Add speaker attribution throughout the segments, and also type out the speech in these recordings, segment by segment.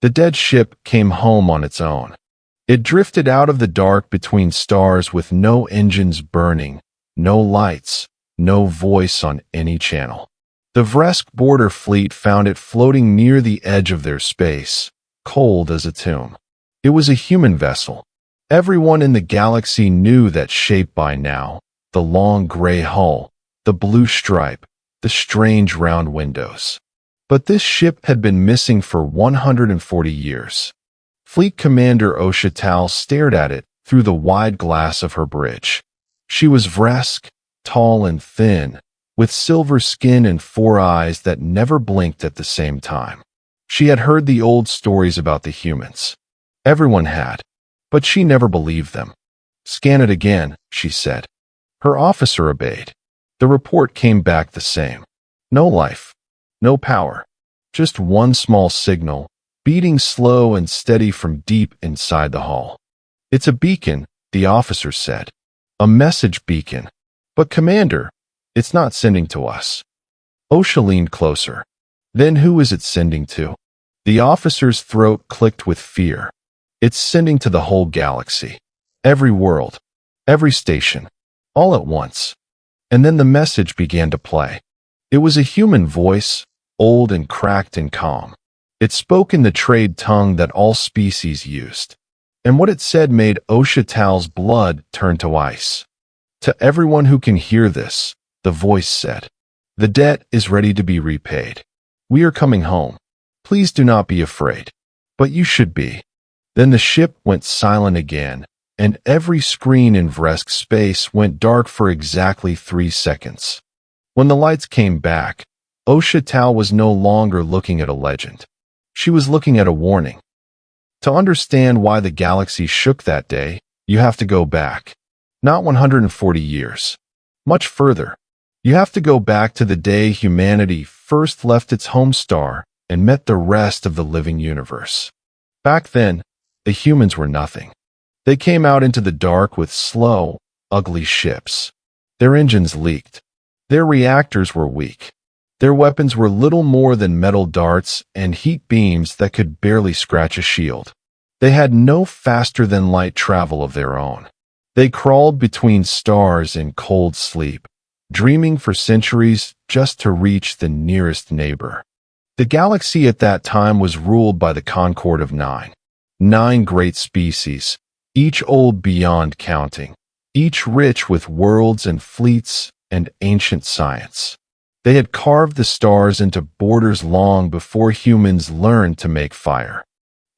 Speaker 1: The dead ship came home on its own. It drifted out of the dark between stars with no engines burning, no lights, no voice on any channel. The Vresk border fleet found it floating near the edge of their space, cold as a tomb. It was a human vessel. Everyone in the galaxy knew that shape by now: the long gray hull, the blue stripe, the strange round windows. But this ship had been missing for 140 years. Fleet Commander Oshatal stared at it through the wide glass of her bridge. She was Vresk, tall and thin, with silver skin and 4 eyes that never blinked at the same time. She had heard the old stories about the humans. Everyone had, but she never believed them. "Scan it again," she said. Her officer obeyed. The report came back the same. No life, no power, just one small signal, beating slow and steady from deep inside the hull. "It's a beacon," the officer said. "A message beacon. But Commander, it's not sending to us." Osha leaned closer. "Then who is it sending to?" The officer's throat clicked with fear. "It's sending to the whole galaxy. Every world. Every station. All at once." And then the message began to play. It was a human voice, old and cracked and calm. It spoke in the trade tongue that all species used. And what it said made Oshatal's blood turn to ice. "To everyone who can hear this," the voice said, "the debt is ready to be repaid. We are coming home. Please do not be afraid. But you should be." Then the ship went silent again, and every screen in Vresk's space went dark for exactly 3 seconds. When the lights came back, Oshatal was no longer looking at a legend. She was looking at a warning. To understand why the galaxy shook that day, you have to go back. Not 140 years. Much further. You have to go back to the day humanity first left its home star and met the rest of the living universe. Back then, the humans were nothing. They came out into the dark with slow, ugly ships. Their engines leaked. Their reactors were weak. Their weapons were little more than metal darts and heat beams that could barely scratch a shield. They had no faster-than-light travel of their own. They crawled between stars in cold sleep, dreaming for centuries just to reach the nearest neighbor. The galaxy at that time was ruled by the Concord of 9. 9 great species, each old beyond counting, each rich with worlds and fleets and ancient science. They had carved the stars into borders long before humans learned to make fire.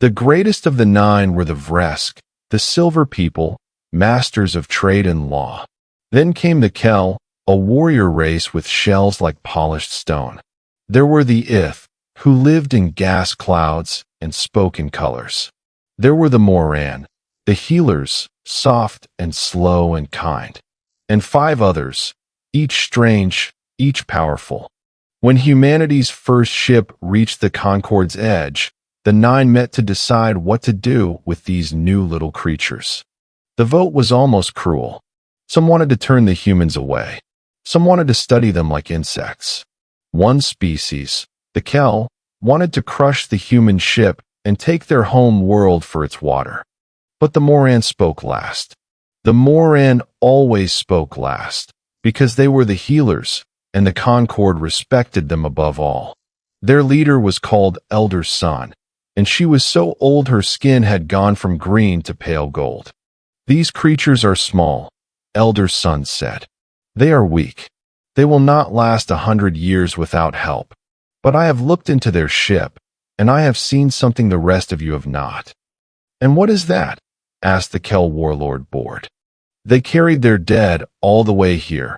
Speaker 1: The greatest of the 9 were the Vresk, the Silver People, masters of trade and law. Then came the Kel, a warrior race with shells like polished stone. There were the Ith, who lived in gas clouds and spoke in colors. There were the Moran, the healers, soft and slow and kind. And 5 others, each strange, each powerful. When humanity's first ship reached the Concord's edge, the 9 met to decide what to do with these new little creatures. The vote was almost cruel. Some wanted to turn the humans away. Some wanted to study them like insects. One species, the Kel, wanted to crush the human ship and take their home world for its water. But the Moran spoke last. The Moran always spoke last, because they were the healers, and the Concord respected them above all. Their leader was called Elder Sun, and she was so old her skin had gone from green to pale gold. "These creatures are small," Elder Sun said. "They are weak. They will not last 100 years without help. But I have looked into their ship, and I have seen something the rest of you have not." "And what is that?" asked the Kel warlord bored. "They carried their dead all the way here,"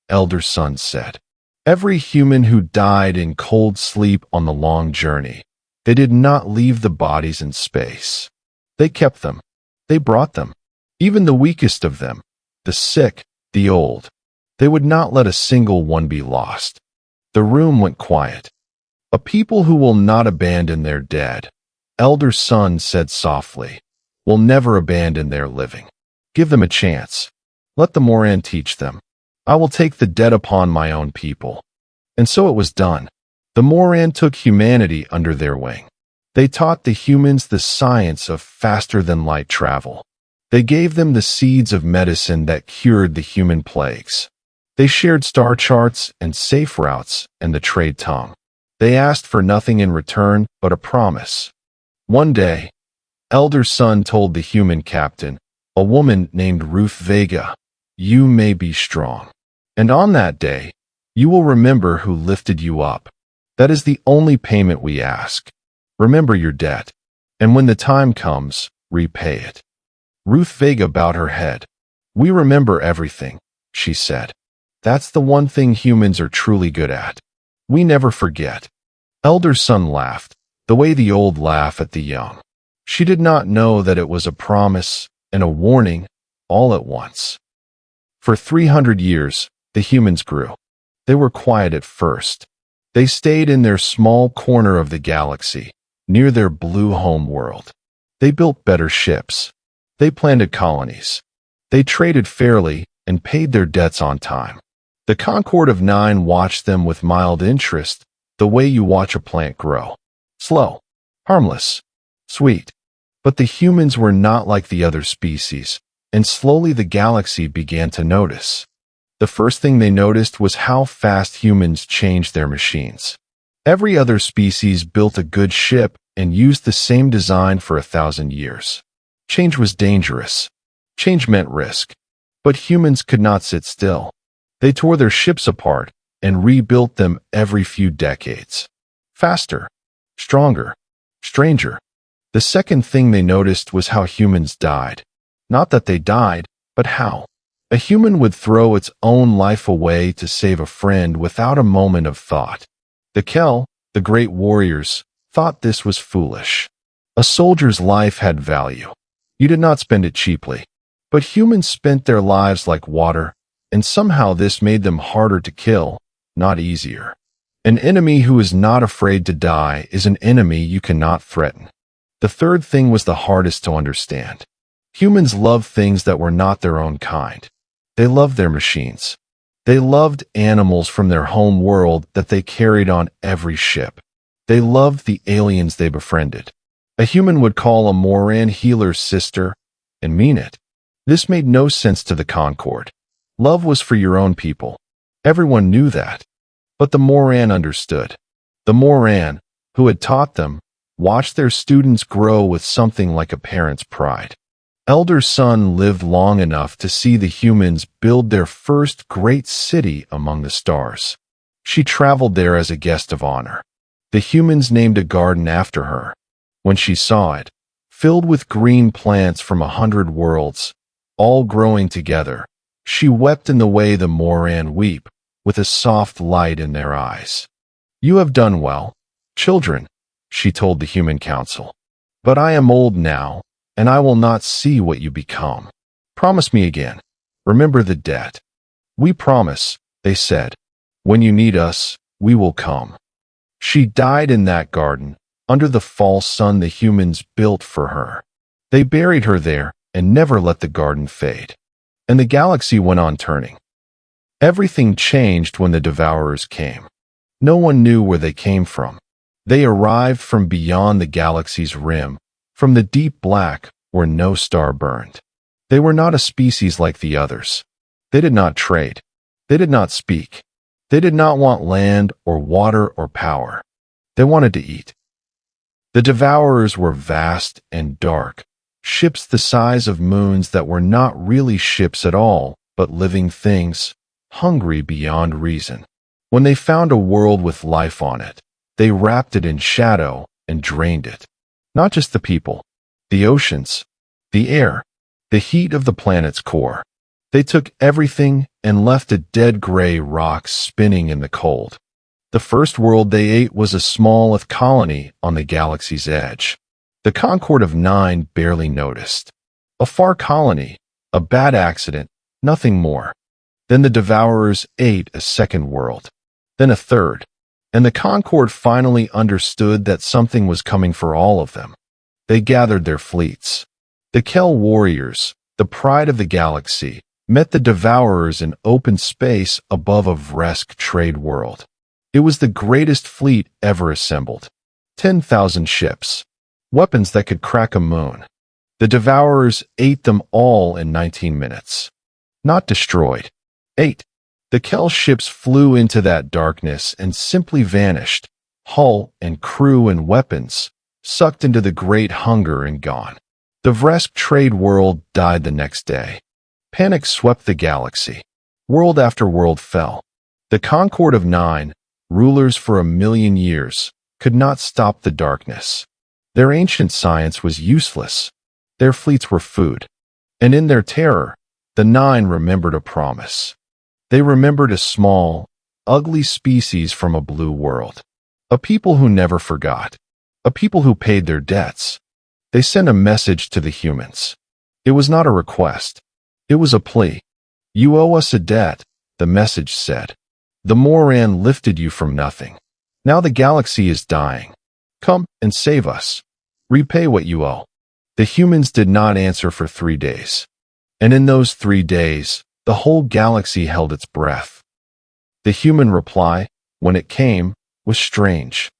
Speaker 1: Elder Sun said. "Every human who died in cold sleep on the long journey. They did not leave the bodies in space. They kept them. They brought them. Even the weakest of them, the sick, the old. They would not let a single one be lost." The room went quiet. "A people who will not abandon their dead," Elder Sun said softly, "will never abandon their living. Give them a chance. Let the Moran teach them. I will take the dead upon my own people." And so it was done. The Moran took humanity under their wing. They taught the humans the science of faster-than-light travel. They gave them the seeds of medicine that cured the human plagues. They shared star charts and safe routes and the trade tongue. They asked for nothing in return but a promise. One day, Elder Sun told the human captain, a woman named Ruth Vega, "You may be strong. And on that day, you will remember who lifted you up. That is the only payment we ask. Remember your debt, and when the time comes, repay it." Ruth Vega bowed her head. "We remember everything," she said. "That's the one thing humans are truly good at. We never forget." Elder Sun laughed, the way the old laugh at the young. She did not know that it was a promise and a warning all at once. For 300 years, the humans grew. They were quiet at first. They stayed in their small corner of the galaxy, near their blue home world. They built better ships. They planted colonies. They traded fairly and paid their debts on time. The Concord of Nine watched them with mild interest, the way you watch a plant grow. Slow, harmless, sweet. But the humans were not like the other species, and slowly the galaxy began to notice. The first thing they noticed was how fast humans changed their machines. Every other species built a good ship and used the same design for 1,000 years. Change was dangerous. Change meant risk. But humans could not sit still. They tore their ships apart and rebuilt them every few decades. Faster, stronger, stranger. The second thing they noticed was how humans died. Not that they died, but how. A human would throw its own life away to save a friend without a moment of thought. The Kel, the great warriors, thought this was foolish. A soldier's life had value. You did not spend it cheaply. But humans spent their lives like water, and somehow this made them harder to kill, not easier. An enemy who is not afraid to die is an enemy you cannot threaten. The third thing was the hardest to understand. Humans loved things that were not their own kind. They loved their machines. They loved animals from their home world that they carried on every ship. They loved the aliens they befriended. A human would call a Moran healer's sister and mean it. This made no sense to the Concord. Love was for your own people. Everyone knew that. But the Moran understood. The Moran, who had taught them, watched their students grow with something like a parent's pride. Elder Sun lived long enough to see the humans build their first great city among the stars. She traveled there as a guest of honor. The humans named a garden after her. When she saw it, filled with green plants from 100 worlds, all growing together, she wept in the way the Moran weep, with a soft light in their eyes. "You have done well, children," she told the human council. "But I am old now, and I will not see what you become. Promise me again. Remember the debt." "We promise," they said. "When you need us, we will come." She died in that garden, under the false sun the humans built for her. They buried her there and never let the garden fade. And the galaxy went on turning. Everything changed when the Devourers came. No one knew where they came from. They arrived from beyond the galaxy's rim, from the deep black where no star burned. They were not a species like the others. They did not trade. They did not speak. They did not want land or water or power. They wanted to eat. The Devourers were vast and dark, ships the size of moons that were not really ships at all, but living things, hungry beyond reason. When they found a world with life on it, they wrapped it in shadow and drained it. Not just the people, the oceans, the air, the heat of the planet's core. They took everything and left a dead gray rock spinning in the cold. The first world they ate was a small Earth colony on the galaxy's edge. The Concord of Nine barely noticed. A far colony, a bad accident, nothing more. Then the Devourers ate a second world, then a third, and the Concord finally understood that something was coming for all of them. They gathered their fleets. The Kel warriors, the pride of the galaxy, met the Devourers in open space above a Vresk trade world. It was the greatest fleet ever assembled. 10,000 ships, weapons that could crack a moon. The Devourers ate them all in 19 minutes. Not destroyed. Ate. The Kel ships flew into that darkness and simply vanished, hull and crew and weapons, sucked into the great hunger and gone. The Vresk trade world died the next day. Panic swept the galaxy. World after world fell. The Concord of Nine, rulers for 1,000,000 years, could not stop the darkness. Their ancient science was useless. Their fleets were food. And in their terror, the Nine remembered a promise. They remembered a small, ugly species from a blue world. A people who never forgot. A people who paid their debts. They sent a message to the humans. It was not a request. It was a plea. You owe us a debt, the message said. The Moran lifted you from nothing. Now the galaxy is dying. Come and save us. Repay what you owe. The humans did not answer for 3 days. And in those 3 days, the whole galaxy held its breath. The human reply, when it came, was strange.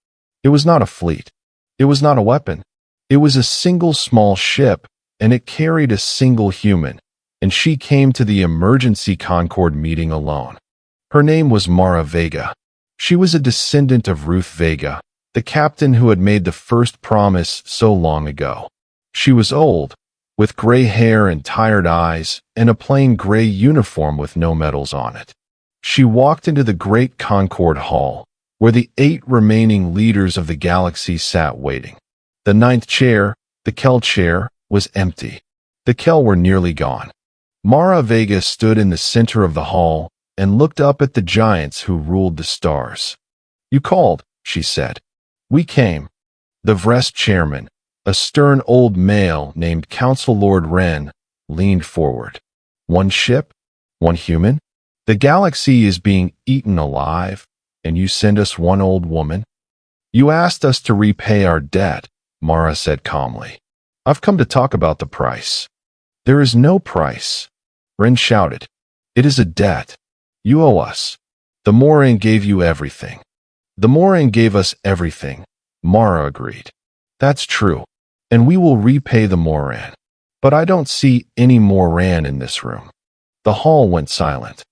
Speaker 1: It was not a fleet. It was not a weapon. It was a single small ship, and it carried a single human, and she came to the emergency Concord meeting alone. Her name was Mara Vega. She was a descendant of Ruth Vega, the captain who had made the first promise so long ago. She was old, with gray hair and tired eyes, and a plain gray uniform with no medals on it. She walked into the great Concord Hall, where the 8 remaining leaders of the galaxy sat waiting. The 9th chair, the Kel chair, was empty. The Kel were nearly gone. Mara Vega stood in the center of the hall and looked up at the giants who ruled the stars. You called, she said. We came. The Vrest chairman, a stern old male named Council Lord Wren, leaned forward. One ship? One human? The galaxy is being eaten alive, and you send us one old woman? You asked us to repay our debt, Mara said calmly. I've come to talk about the price. There is no price. Wren shouted. It is a debt. You owe us. The Moran gave you everything. The Moran gave us everything, Mara agreed. That's true. And we will repay the Moran. But I don't see any Moran in this room. The hall went silent.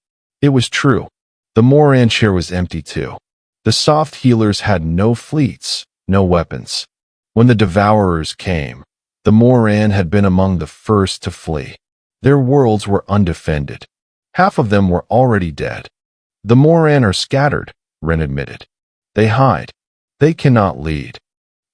Speaker 1: It was true. The Moran chair was empty too. The soft healers had no fleets, no weapons. When the Devourers came, the Moran had been among the first to flee. Their worlds were undefended. Half of them were already dead. The Moran are scattered, Wren admitted. They hide. They cannot lead.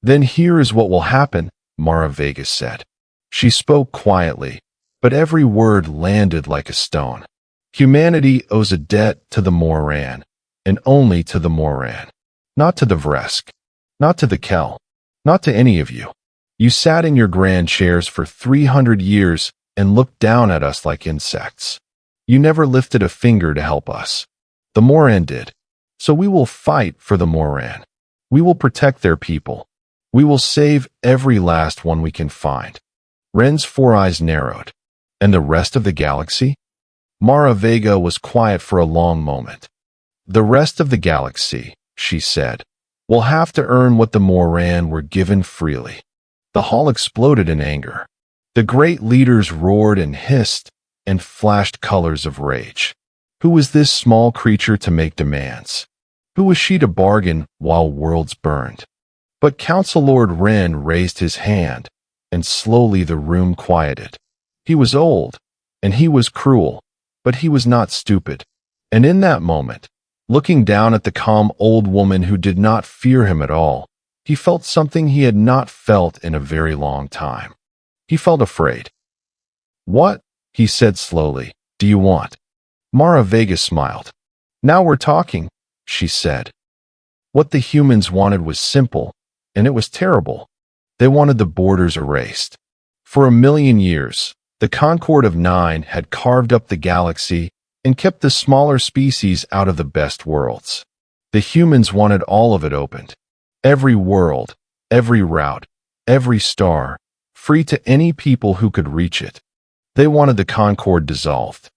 Speaker 1: Then here is what will happen, Mara Vega said. She spoke quietly, but every word landed like a stone. Humanity owes a debt to the Moran, and only to the Moran. Not to the Vresk. Not to the Kel. Not to any of you. You sat in your grand chairs for 300 years and looked down at us like insects. You never lifted a finger to help us. The Moran did. So we will fight for the Moran. We will protect their people. We will save every last one we can find. Wren's 4 eyes narrowed. And the rest of the galaxy? Mara Vega was quiet for a long moment. The rest of the galaxy, she said, will have to earn what the Moran were given freely. The hall exploded in anger. The great leaders roared and hissed and flashed colors of rage. Who was this small creature to make demands? Who was she to bargain while worlds burned? But Council Lord Wren raised his hand, and slowly the room quieted. He was old, and he was cruel, but he was not stupid. And in that moment, looking down at the calm old woman who did not fear him at all, he felt something he had not felt in a very long time. He felt afraid. What, he said slowly, do you want? Mara Vega smiled. Now we're talking, she said. What the humans wanted was simple, and it was terrible. They wanted the borders erased. For 1,000,000 years, the Concord of Nine had carved up the galaxy and kept the smaller species out of the best worlds. The humans wanted all of it opened. Every world, every route, every star, free to any people who could reach it. They wanted the Concord dissolved.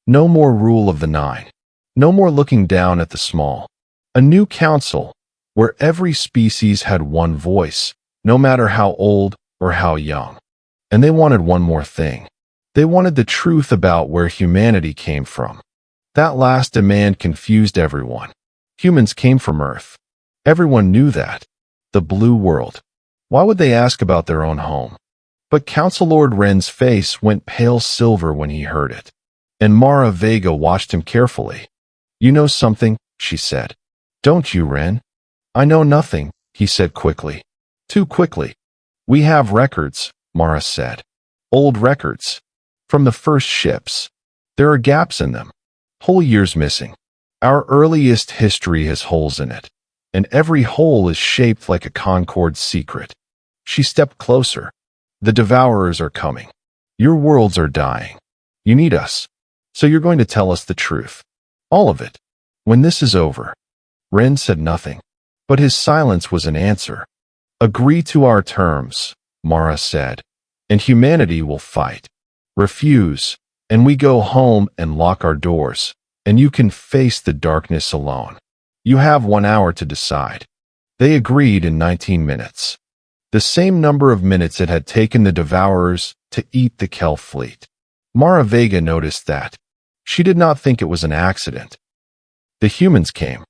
Speaker 1: No more rule of the Nine. No more looking down at the small. A new council, where every species had one voice, no matter how old or how young. And they wanted one more thing. They wanted the truth about where humanity came from. That last demand confused everyone. Humans came from Earth. Everyone knew that. The blue world. Why would they ask about their own home? But Council Lord Ren's face went pale silver when he heard it. And Mara Vega watched him carefully. "You know something," she said. "Don't you, Ren?" "I know nothing," he said quickly. Too quickly. "We have records," Mara said. "Old records. From the first ships. There are gaps in them. Whole years missing. Our earliest history has holes in it. And every hole is shaped like a Concord secret." She stepped closer. "The Devourers are coming. Your worlds are dying. You need us. So you're going to tell us the truth. All of it. When this is over." Ren said nothing. But his silence was an answer. "Agree to our terms," Mara said, "and humanity will fight. Refuse, and we go home and lock our doors, and you can face the darkness alone. You have 1 hour to decide." They agreed in 19 minutes. The same number of minutes it had taken the Devourers to eat the Kel fleet. Mara Vega noticed that. She did not think it was an accident. The humans came.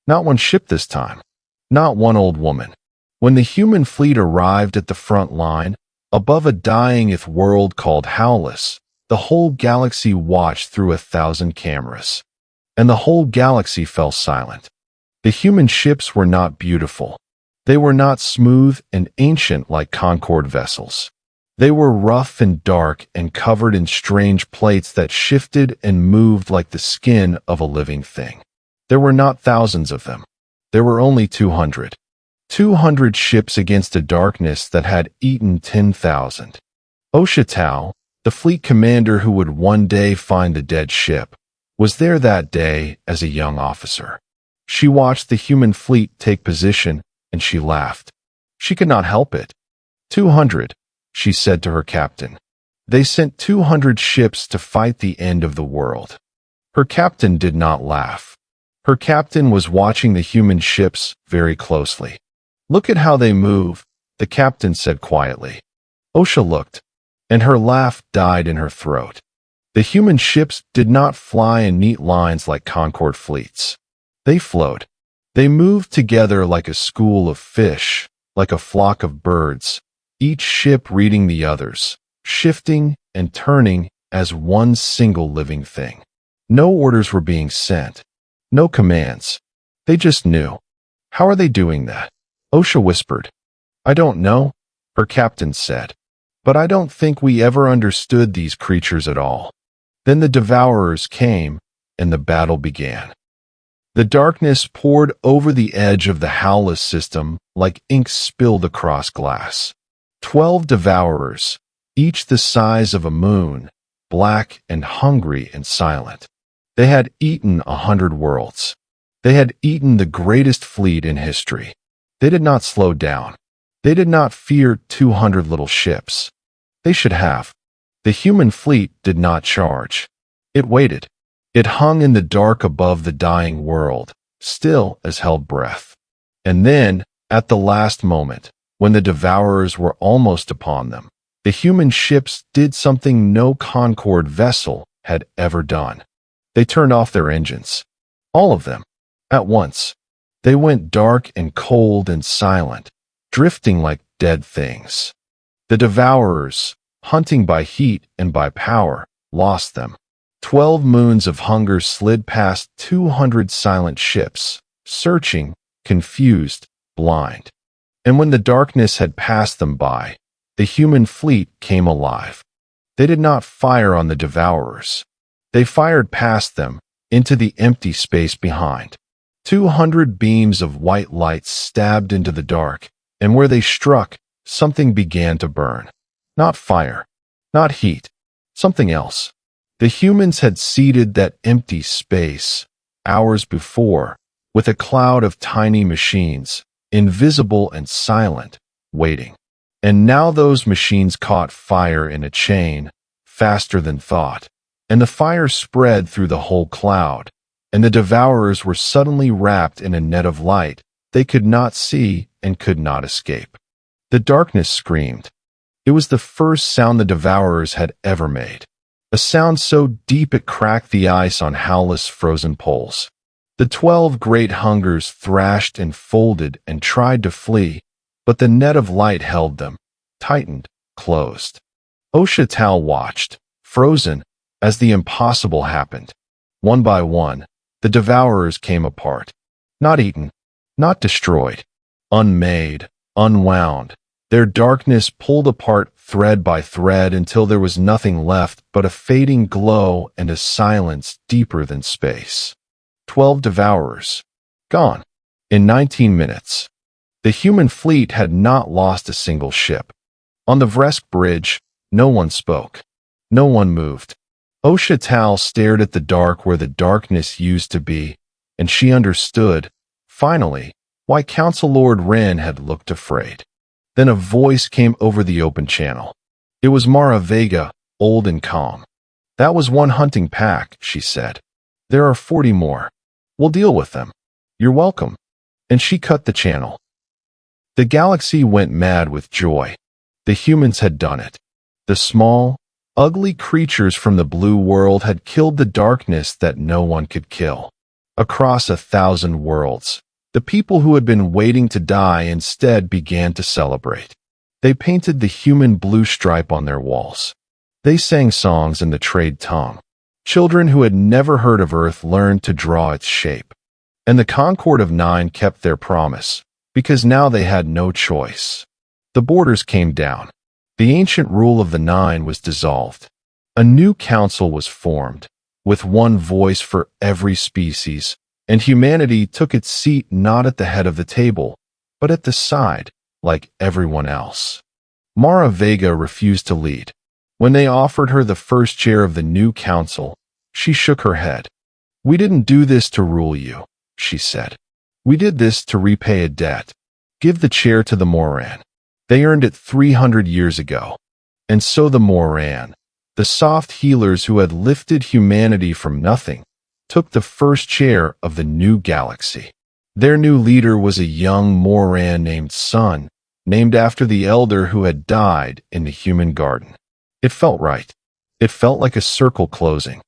Speaker 1: Not one ship this time. Not one old woman. When the human fleet arrived at the front line, above a dying Earth world called Howless, the whole galaxy watched through 1,000 cameras. And the whole galaxy fell silent. The human ships were not beautiful. They were not smooth and ancient like Concord vessels. They were rough and dark and covered in strange plates that shifted and moved like the skin of a living thing. There were not thousands of them. There were only 200. 200 ships against a darkness that had eaten 10,000. Osha Tao, the fleet commander who would one day find the dead ship, was there that day as a young officer. She watched the human fleet take position, and she laughed. She could not help it. 200, she said to her captain. They sent 200 ships to fight the end of the world. Her captain did not laugh. Her captain was watching the human ships very closely. "Look at how they move," the captain said quietly. Osha looked, and her laugh died in her throat. The human ships did not fly in neat lines like Concord fleets. They flowed. They moved together like a school of fish, like a flock of birds, each ship reading the others, shifting and turning as one single living thing. No orders were being sent. No commands. They just knew. "How are they doing that?" Osha whispered. "I don't know," her captain said. "But I don't think we ever understood these creatures at all." Then the Devourers came, and the battle began. The darkness poured over the edge of the Howless system like ink spilled across glass. 12 Devourers, each the size of a moon, black and hungry and silent. They had eaten 100 worlds. They had eaten the greatest fleet in history. They did not slow down. They did not fear 200 little ships. They should have. The human fleet did not charge. It waited. It hung in the dark above the dying world, still as held breath. And then, at the last moment, when the Devourers were almost upon them, the human ships did something no Concord vessel had ever done. They turned off their engines. All of them. At once. They went dark and cold and silent, drifting like dead things. The Devourers, hunting by heat and by power, lost them. 12 moons of hunger slid past 200 silent ships, searching, confused, blind. And when the darkness had passed them by, the human fleet came alive. They did not fire on the Devourers. They fired past them, into the empty space behind. 200 beams of white light stabbed into the dark, and where they struck, something began to burn. Not fire, not heat, something else. The humans had seeded that empty space, hours before, with a cloud of tiny machines, invisible and silent, waiting. And now those machines caught fire in a chain, faster than thought, and the fire spread through the whole cloud, and the Devourers were suddenly wrapped in a net of light they could not see and could not escape. The darkness screamed. It was the first sound the Devourers had ever made. A sound so deep it cracked the ice on Howless' frozen poles. The 12 great hungers thrashed and folded and tried to flee, but the net of light held them, tightened, closed. Oshatal watched, frozen, as the impossible happened. One by one, the Devourers came apart. Not eaten, not destroyed, unmade, unwound. Their darkness pulled apart thread by thread until there was nothing left but a fading glow and a silence deeper than space. 12 Devourers. Gone. In 19 minutes. The human fleet had not lost a single ship. On the Vresk bridge, no one spoke. No one moved. Oshatal stared at the dark where the darkness used to be, and she understood, finally, why Council Lord Wren had looked afraid. Then a voice came over the open channel. It was Mara Vega, old and calm. That was one hunting pack, she said. There are 40 more. We'll deal with them. You're welcome. And she cut the channel. The galaxy went mad with joy. The humans had done it. The small, ugly creatures from the blue world had killed the darkness that no one could kill. Across 1,000 worlds, the people who had been waiting to die instead began to celebrate. They painted the human blue stripe on their walls. They sang songs in the trade tongue. Children who had never heard of Earth learned to draw its shape. And the Concord of Nine kept their promise, because now they had no choice. The borders came down. The ancient rule of the Nine was dissolved. A new council was formed, with one voice for every species, and humanity took its seat not at the head of the table, but at the side, like everyone else. Mara Vega refused to lead. When they offered her the first chair of the new council, she shook her head. We didn't do this to rule you, she said. We did this to repay a debt. Give the chair to the Moran. They earned it 300 years ago. And so the Moran, the soft healers who had lifted humanity from nothing, took the first chair of the new galaxy. Their new leader was a young Moran named Sun, named after the elder who had died in the human garden. It felt right. It felt like a circle closing.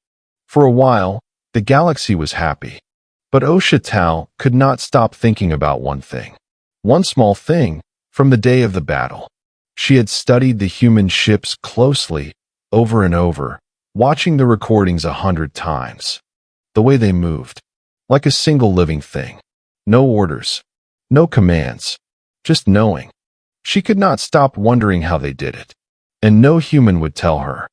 Speaker 1: For a while, the galaxy was happy. But Oshatal could not stop thinking about one thing. One small thing, from the day of the battle. She had studied the human ships closely, over and over, watching the recordings 100 times. The way they moved. Like a single living thing. No orders. No commands. Just knowing. She could not stop wondering how they did it. And no human would tell her.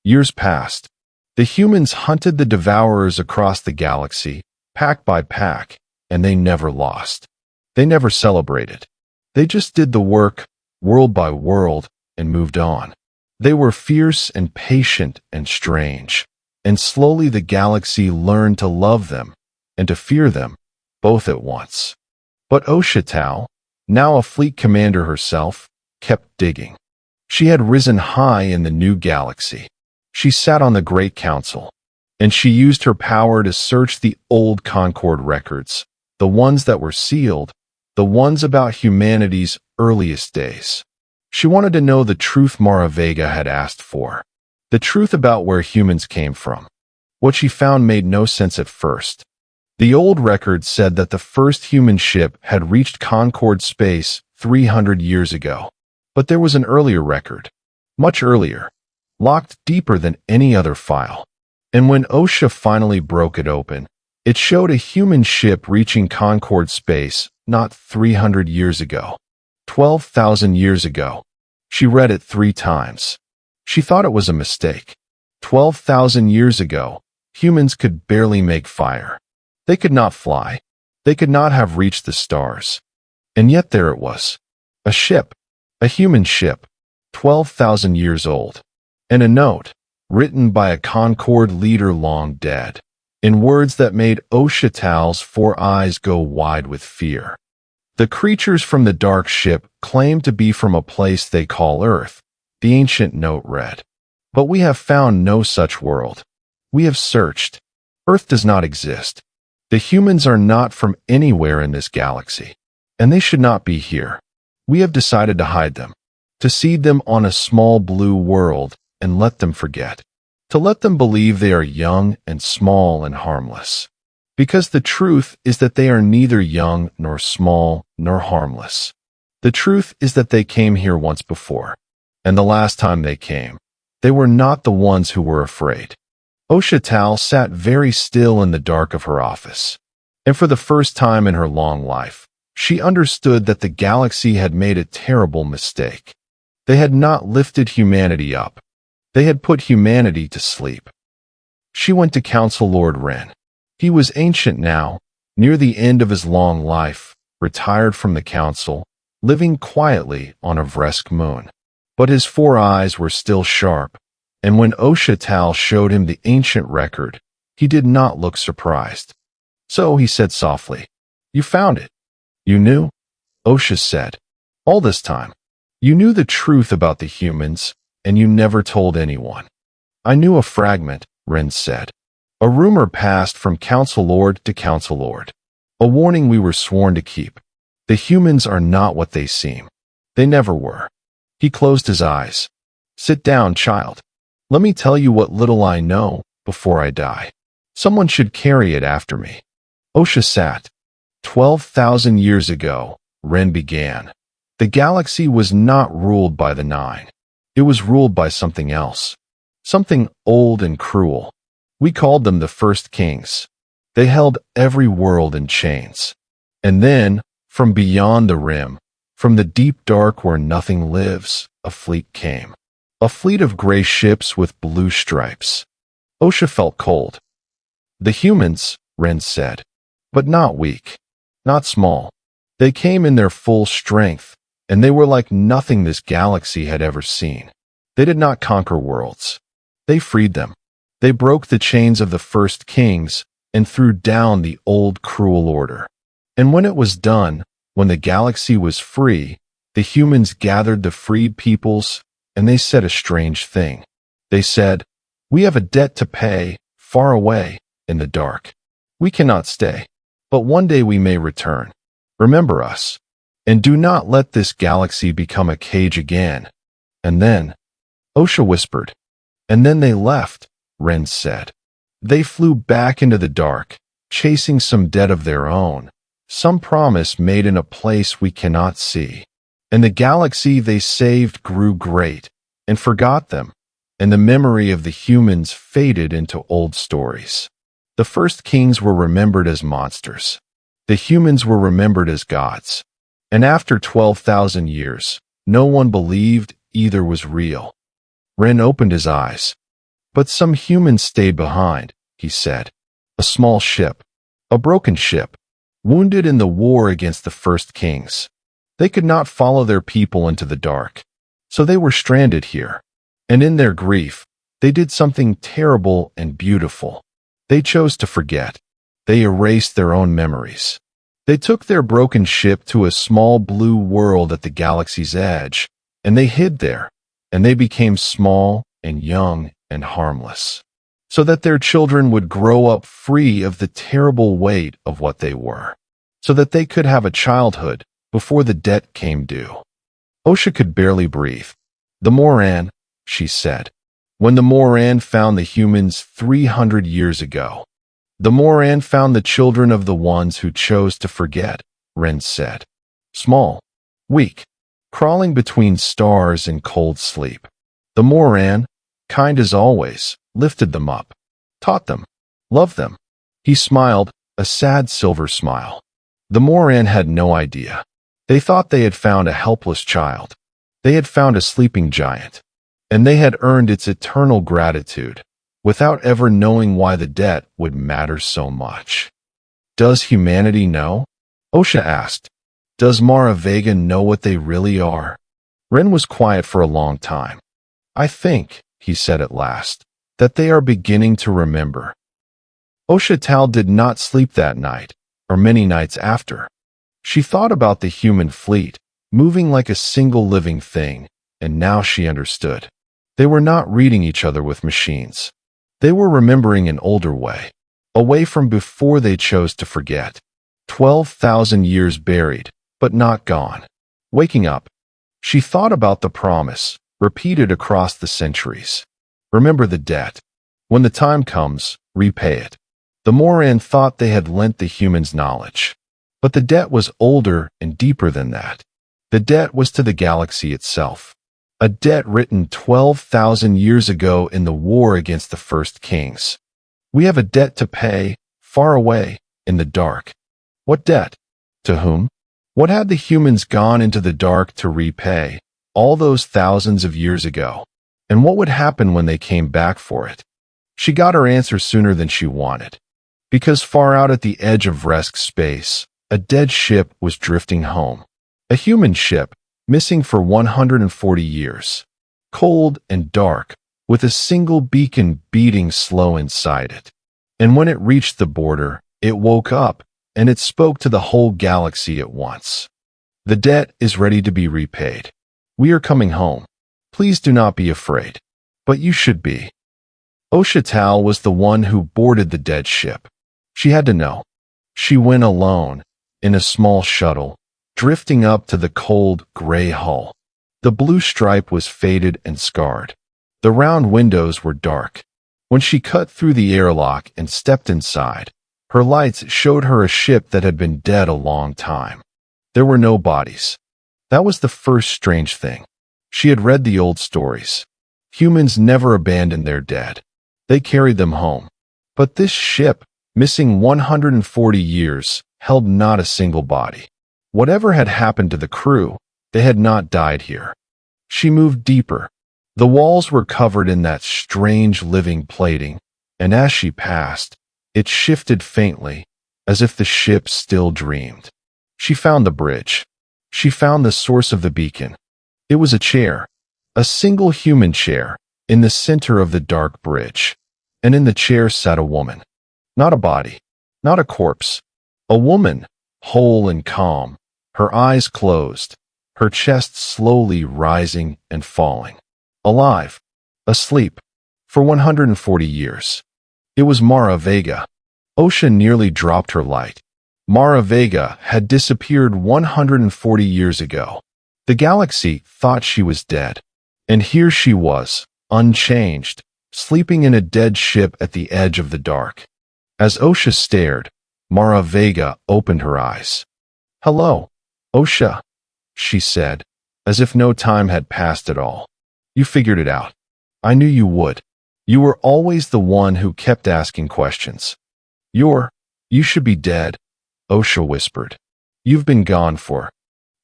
Speaker 1: Years passed. The humans hunted the Devourers across the galaxy, pack by pack, and they never lost. They never celebrated. They just did the work, world by world, and moved on. They were fierce and patient and strange, and slowly the galaxy learned to love them and to fear them, both at once. But Oshatal, now a fleet commander herself, kept digging. She had risen high in the new galaxy. She sat on the Great Council, and she used her power to search the old Concord records, the ones that were sealed, the ones about humanity's earliest days. She wanted to know the truth Mara Vega had asked for, the truth about where humans came from. What she found made no sense at first. The old record said that the first human ship had reached Concord space 300 years ago. But there was an earlier record, much earlier, locked deeper than any other file. And when Osha finally broke it open, it showed a human ship reaching Concord space not 300 years ago, 12,000 years ago. She read it 3 times. She thought it was a mistake. 12,000 years ago, humans could barely make fire. They could not fly. They could not have reached the stars. And yet there it was. A ship. A human ship. 12,000 years old. And a note, written by a Concord leader long dead, in words that made Oshatal's 4 eyes go wide with fear. The creatures from the dark ship claim to be from a place they call Earth, the ancient note read. But we have found no such world. We have searched. Earth does not exist. The humans are not from anywhere in this galaxy, and they should not be here. We have decided to hide them, to seed them on a small blue world and let them forget, to let them believe they are young and small and harmless. Because the truth is that they are neither young nor small nor harmless. The truth is that they came here once before, and the last time they came, they were not the ones who were afraid. Osha sat very still in the dark of her office, and for the first time in her long life, she understood that the galaxy had made a terrible mistake. They had not lifted humanity up. They had put humanity to sleep. She went to counsel Lord Ren. He was ancient now, near the end of his long life, retired from the council, living quietly on a Vresk moon. But his 4 eyes were still sharp, and when Osha showed him the ancient record, he did not look surprised. So he said softly, "You found it. You knew?" Osha said, "All this time. You knew the truth about the humans, and you never told anyone." "I knew a fragment," Ren said. "A rumor passed from Council Lord to Council Lord. A warning we were sworn to keep. The humans are not what they seem. They never were." He closed his eyes. "Sit down, child. Let me tell you what little I know before I die. Someone should carry it after me." Osha sat. 12,000 years ago, Ren began. The galaxy was not ruled by the Nine. It was ruled by something else. Something old and cruel. We called them the First Kings. They held every world in chains. And then, from beyond the rim, from the deep dark where nothing lives, a fleet came. A fleet of gray ships with blue stripes. Osha felt cold. "The humans," Ren said, "but not weak, not small. They came in their full strength, and they were like nothing this galaxy had ever seen. They did not conquer worlds. They freed them. They broke the chains of the First Kings and threw down the old cruel order. And when it was done, when the galaxy was free, the humans gathered the freed peoples, and they said a strange thing. They said, 'We have a debt to pay, far away, in the dark. We cannot stay, but one day we may return. Remember us, and do not let this galaxy become a cage again.' And then," Osha whispered, "and then they left," Ren said. "They flew back into the dark, chasing some debt of their own, some promise made in a place we cannot see. And the galaxy they saved grew great, and forgot them, and the memory of the humans faded into old stories. The First Kings were remembered as monsters. The humans were remembered as gods. And after 12,000 years, no one believed either was real." Ren opened his eyes. "But some humans stayed behind," he said. "A small ship. A broken ship. Wounded in the war against the First Kings. They could not follow their people into the dark. So they were stranded here. And in their grief, they did something terrible and beautiful. They chose to forget. They erased their own memories. They took their broken ship to a small blue world at the galaxy's edge, and they hid there, and they became small and young and harmless, so that their children would grow up free of the terrible weight of what they were, so that they could have a childhood before the debt came due." Osha could barely breathe. "The Moran," she said. "When the Moran found the humans 300 years ago. The Moran found the children of the ones who chose to forget," Ren said. "Small, weak, crawling between stars in cold sleep. The Moran, kind as always, lifted them up, taught them, loved them." He smiled, a sad silver smile. The Moran had no idea. They thought they had found a helpless child. They had found a sleeping giant, and they had earned its eternal gratitude, without ever knowing why the debt would matter so much. "Does humanity know?" Osha asked. "Does Mara Vega know what they really are?" Ren was quiet for a long time. "I think," he said at last, "that they are beginning to remember." Osha did not sleep that night, or many nights after. She thought about the human fleet, moving like a single living thing, and now she understood. They were not reading each other with machines. They were remembering an older way, a way from before they chose to forget. 12,000 years buried, but not gone. Waking up, she thought about the promise, repeated across the centuries. Remember the debt. When the time comes, repay it. The Moran thought they had lent the humans knowledge. But the debt was older and deeper than that. The debt was to the galaxy itself. A debt written 12,000 years ago in the war against the First Kings. We have a debt to pay, far away, in the dark. What debt? To whom? What had the humans gone into the dark to repay, all those thousands of years ago? And what would happen when they came back for it? She got her answer sooner than she wanted. Because far out at the edge of Resk space, a dead ship was drifting home. A human ship, missing for 140 years. Cold and dark, with a single beacon beating slow inside it. And when it reached the border, it woke up, and it spoke to the whole galaxy at once. The debt is ready to be repaid. We are coming home. Please do not be afraid. But you should be. Oshatal was the one who boarded the dead ship. She had to know. She went alone, in a small shuttle, drifting up to the cold, gray hull. The blue stripe was faded and scarred. The round windows were dark. When she cut through the airlock and stepped inside, her lights showed her a ship that had been dead a long time. There were no bodies. That was the first strange thing. She had read the old stories. Humans never abandoned their dead. They carried them home. But this ship, missing 140 years, held not a single body. Whatever had happened to the crew, they had not died here. She moved deeper. The walls were covered in that strange living plating, and as she passed, it shifted faintly, as if the ship still dreamed. She found the bridge. She found the source of the beacon. It was a chair, a single human chair, in the center of the dark bridge. And in the chair sat a woman. Not a body, not a corpse. A woman, whole and calm, her eyes closed, her chest slowly rising and falling. Alive, asleep, for 140 years. It was Mara Vega. Osha nearly dropped her light. Mara Vega had disappeared 140 years ago. The galaxy thought she was dead. And here she was, unchanged, sleeping in a dead ship at the edge of the dark. As Osha stared, Mara Vega opened her eyes. "Hello, Osha," she said, as if no time had passed at all. "You figured it out. I knew you would. You were always the one who kept asking questions." You should be dead," Osha whispered. "You've been gone for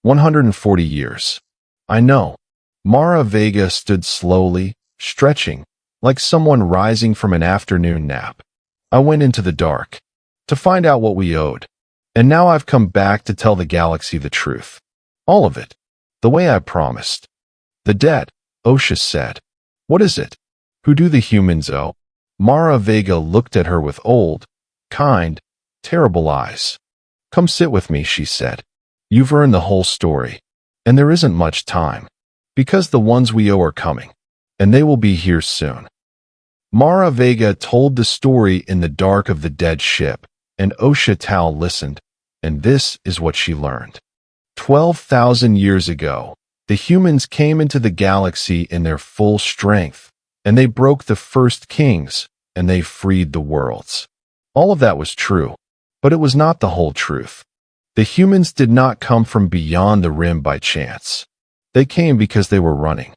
Speaker 1: 140 years. I know." Mara Vega stood slowly, stretching, like someone rising from an afternoon nap. "I went into the dark to find out what we owed. And now I've come back to tell the galaxy the truth. All of it. The way I promised." "The debt," Osha said. "What is it? Who do the humans owe?" Mara Vega looked at her with old, kind, terrible eyes. "Come sit with me," she said. "You've earned the whole story. And there isn't much time. Because the ones we owe are coming. And they will be here soon." Mara Vega told the story in the dark of the dead ship, and Osha Tal listened, and this is what she learned. 12,000 years ago, the humans came into the galaxy in their full strength, and they broke the first kings, and they freed the worlds. All of that was true, but it was not the whole truth. The humans did not come from beyond the rim by chance. They came because they were running.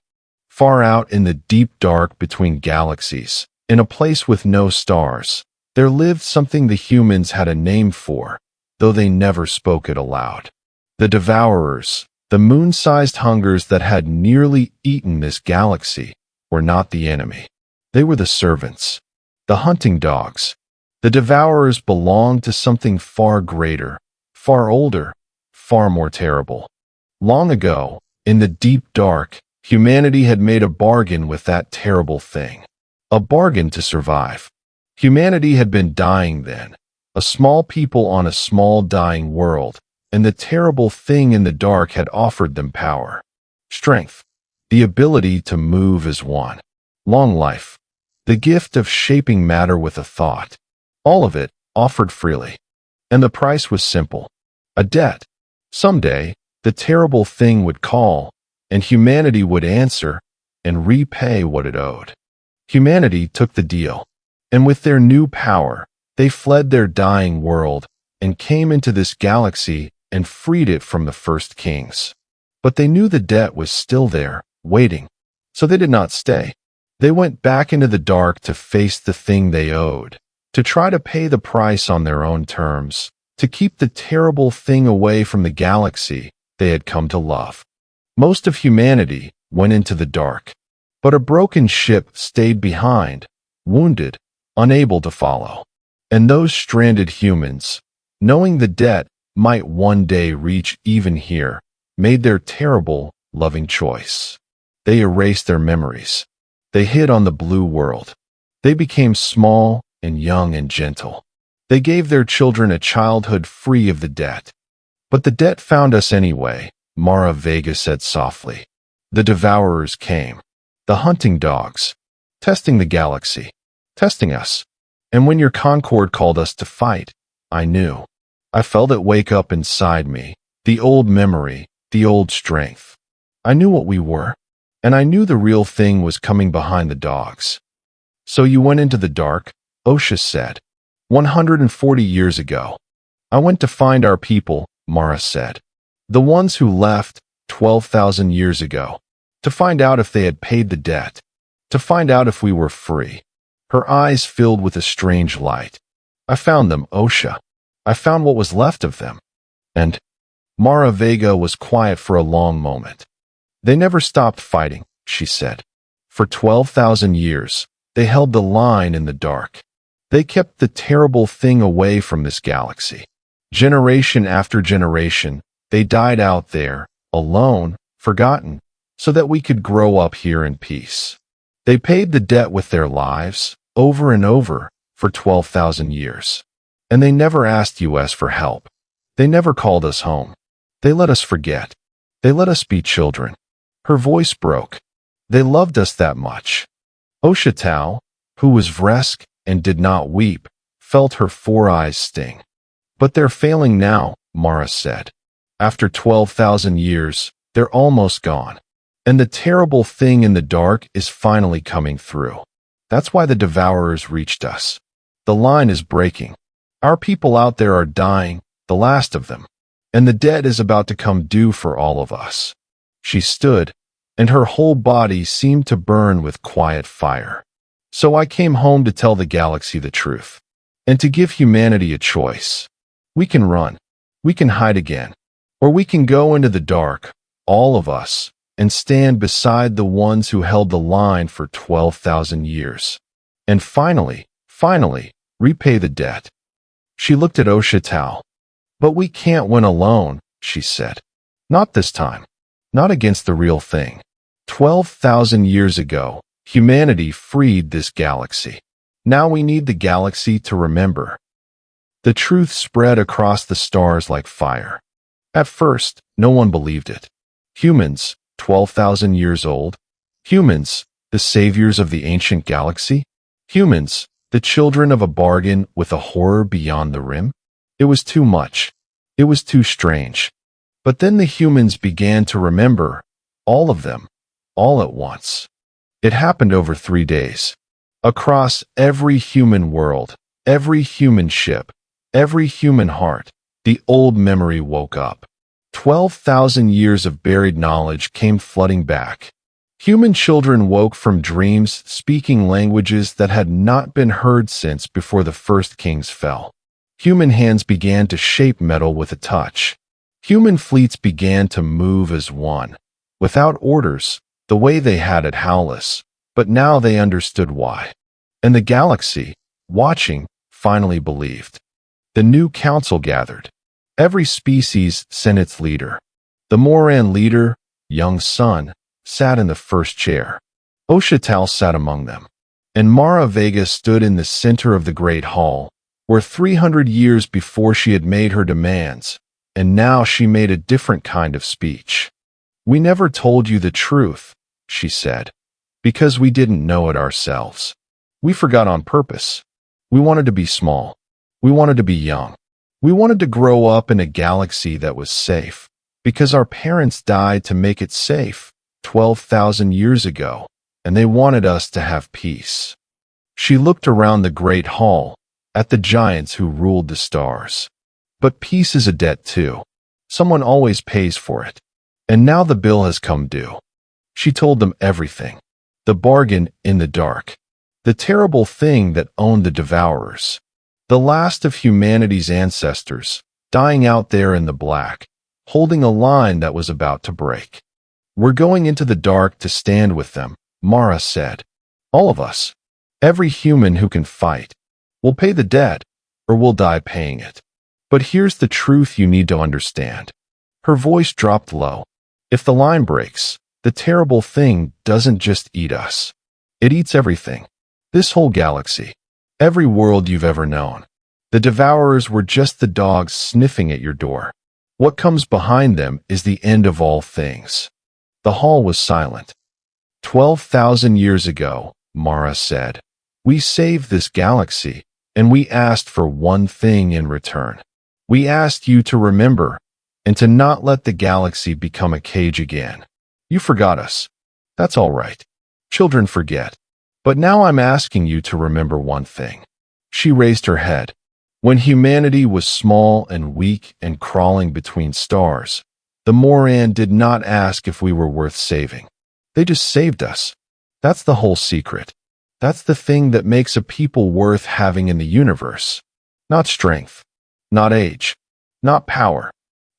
Speaker 1: Far out in the deep dark between galaxies, in a place with no stars, there lived something the humans had a name for, though they never spoke it aloud. The Devourers, the moon-sized hungers that had nearly eaten this galaxy, were not the enemy. They were the servants, the hunting dogs. The Devourers belonged to something far greater, far older, far more terrible. Long ago, in the deep dark, humanity had made a bargain with that terrible thing. A bargain to survive. Humanity had been dying then, a small people on a small dying world, and the terrible thing in the dark had offered them power, strength, the ability to move as one, long life, the gift of shaping matter with a thought. All of it offered freely. And the price was simple. A debt. Someday, the terrible thing would call, and humanity would answer and repay what it owed. Humanity took the deal, and with their new power, they fled their dying world and came into this galaxy and freed it from the first kings. But they knew the debt was still there, waiting, so they did not stay. They went back into the dark to face the thing they owed, to try to pay the price on their own terms, to keep the terrible thing away from the galaxy they had come to love. Most of humanity went into the dark, but a broken ship stayed behind, wounded, unable to follow. And those stranded humans, knowing the debt might one day reach even here, made their terrible, loving choice. They erased their memories. They hid on the blue world. They became small and young and gentle. They gave their children a childhood free of the debt. But the debt found us anyway, Mara Vega said softly. The devourers came. The hunting dogs. Testing the galaxy. Testing us. And when your Concord called us to fight, I knew. I felt it wake up inside me. The old memory, the old strength. I knew what we were. And I knew the real thing was coming behind the dogs. So you went into the dark, Osha said. 140 years ago. I went to find our people, Mara said. The ones who left 12,000 years ago. To find out if they had paid the debt. To find out if we were free. Her eyes filled with a strange light. I found them, Osha. I found what was left of them. And Mara Vega was quiet for a long moment. They never stopped fighting, she said. For 12,000 years, they held the line in the dark. They kept the terrible thing away from this galaxy. Generation after generation, they died out there, alone, forgotten, so that we could grow up here in peace. They paid the debt with their lives, over and over, for 12,000 years. And they never asked us for help. They never called us home. They let us forget. They let us be children. Her voice broke. They loved us that much. Osha Tao, who was Vresk and did not weep, felt her 4 eyes sting. But they're failing now, Mara said. After 12,000 years, they're almost gone. And the terrible thing in the dark is finally coming through. That's why the devourers reached us. The line is breaking. Our people out there are dying, the last of them. And the debt is about to come due for all of us. She stood, and her whole body seemed to burn with quiet fire. So I came home to tell the galaxy the truth. And to give humanity a choice. We can run. We can hide again. Or we can go into the dark, all of us, and stand beside the ones who held the line for 12,000 years. And finally, repay the debt. She looked at Osha Tao. But we can't win alone, she said. Not this time. Not against the real thing. 12,000 years ago, humanity freed this galaxy. Now we need the galaxy to remember. The truth spread across the stars like fire. At first, no one believed it. Humans, 12,000 years old. Humans, the saviors of the ancient galaxy. Humans, the children of a bargain with a horror beyond the rim. It was too much. It was too strange. But then the humans began to remember, all of them, all at once. It happened over 3 days. Across every human world, every human ship, every human heart, the old memory woke up. 12,000 years of buried knowledge came flooding back. Human children woke from dreams speaking languages that had not been heard since before the first kings fell. Human hands began to shape metal with a touch. Human fleets began to move as one, without orders, the way they had at Howless, but now they understood why. And the galaxy, watching, finally believed. The new council gathered. Every species sent its leader. The Moran leader, young Sun, sat in the first chair. Osha Tao sat among them. And Mara Vega stood in the center of the great hall, where 300 years before she had made her demands, and now she made a different kind of speech. We never told you the truth, she said, because we didn't know it ourselves. We forgot on purpose. We wanted to be small. We wanted to be young. We wanted to grow up in a galaxy that was safe, Because our parents died to make it safe 12,000 years ago, and they wanted us to have peace. She looked around the great hall, at the giants who ruled the stars. But peace is a debt too. Someone always pays for it. And now the bill has come due. She told them everything. The bargain in the dark. The terrible thing that owned the devourers. The last of humanity's ancestors, dying out there in the black, holding a line that was about to break. We're going into the dark to stand with them, Mara said. All of us. Every human who can fight. We'll pay the debt, or we'll die paying it. But here's the truth you need to understand. Her voice dropped low. If the line breaks, the terrible thing doesn't just eat us. It eats everything. This whole galaxy. Every world you've ever known. The devourers were just the dogs sniffing at your door. What comes behind them is the end of all things. The hall was silent. 12,000 years ago, Mara said, we saved this galaxy, and we asked for one thing in return. We asked you to remember, and to not let the galaxy become a cage again. You forgot us. That's all right. Children forget. But now I'm asking you to remember one thing. She raised her head. When humanity was small and weak and crawling between stars, the Moran did not ask if we were worth saving. They just saved us. That's the whole secret. That's the thing that makes a people worth having in the universe. Not strength. Not age. Not power.